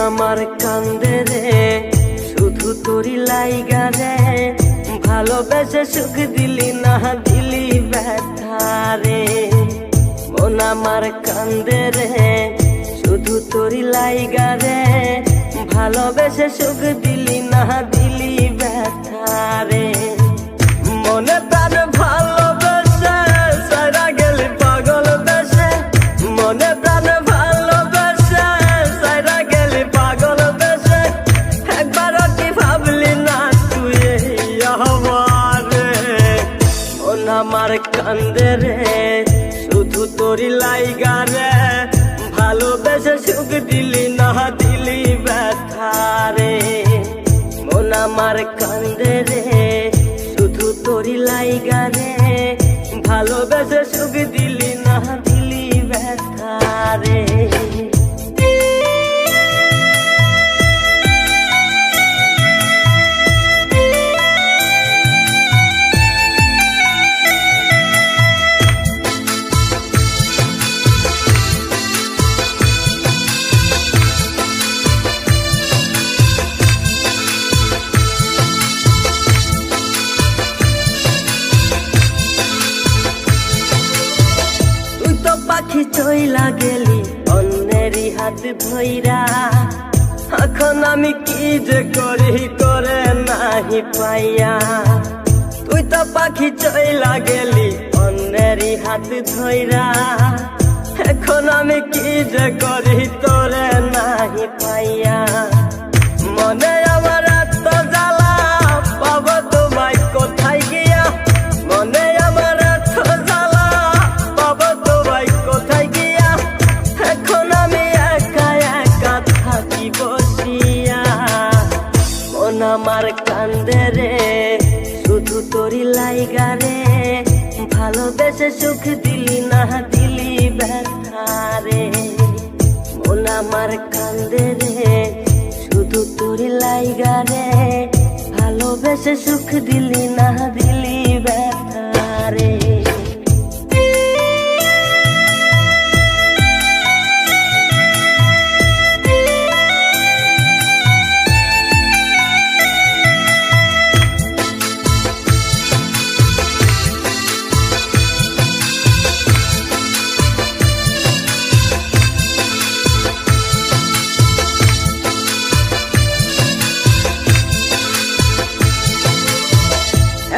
আমার কান্দে রে শুধু তোরি লাইগা রে, ভালোবেসে সুখ দিলি না দিলি ব্যথা রে। মন আমার কান্দে রে শুধু তোরি লাইগা রে, ভালোবেসে সুখ দিলি না দিলি ব্যথা রে। মনে প্রাণ ভালোবেসে সারা গেলি পাগল বেশে, মনে প্রাণ ভালোবেসে সারা গেলি পাগল বেশে, একবারও কি ভাবলি না তুই আমার রে। মন আমার কান্দে রে শুধু তোরি লাইগা রে, ভালোবেসে সুখ দিলি না দিলি ব্যথা রে। মন আমার কান্দে রে শুধু তোরি লাইগা রে, ভালোবেসে সুখ দিলি না দিলি ব্যথা রে। পাখি চইলা গেলি অন্যেরই হাত ধইরা, এখন আমি কি যে করি করে নাহি পাইয়া। তুই তো পাখি চইলা গেলি অন্যেরই হাত ধইরা, এখন আমি কি যে করি তোরে নাহি পাইয়া। মনে আমার এত জ্বালা পাবো তোমায় কোথায় গিয়া, মনে আমার এত জ্বালা পাবো তোমায় কোথায় গিয়া, এখন আমি একা একা থাকি বসিয়া। মন আমার কান্দে রে শুধু তোরি লাইগা রে, ভালোবেসে সুখ দিলি না দিলি ব্যথা রে। মন আমার কান্দে রে শুধু তোরি লাইগা রে, ভালোবেসে সুখ দিলি না দিলি ব্যথা রে।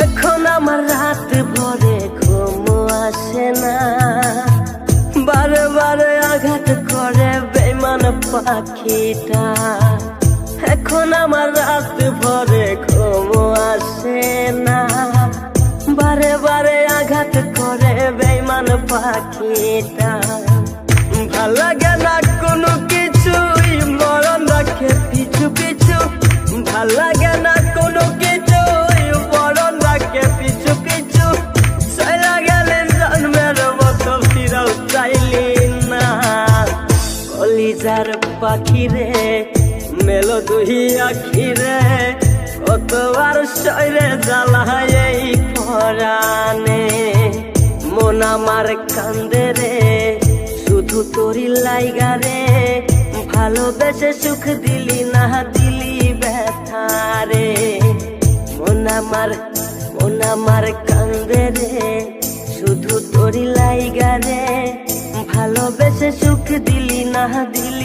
এখন আমার রাত ভরে ঘুম আসে না, বারে বারে আঘাত করে বেঈমান পাখিটা। এখন আমার রাত ভরে ঘুম আসে না, বারে বারে আঘাত করে বেঈমান পাখিটা। ভাল লাগে না কোনো কিছুই মরণ রাখে পিছু পিছু, ভাল লাগে না কোনো কিছুই মরণ রাখে পিছু পিছু। চলা গেলে জন্মের মতো ফিরাও চাইলি না, কলিজার পাখি রে মেলো দুই আখি রে, কতবার শরীরে জ্বালায় এই পরাণে। মন আমার কান্দে রে শুধু তোরি লাইগা রে, ভালোবেসে সুখ দিলি না দিলি ব্যথা রে। মন আমার কান্দে রে শুধু তোরি লাইগা রে, ভালোবেসে সুখ দিলি না দিলি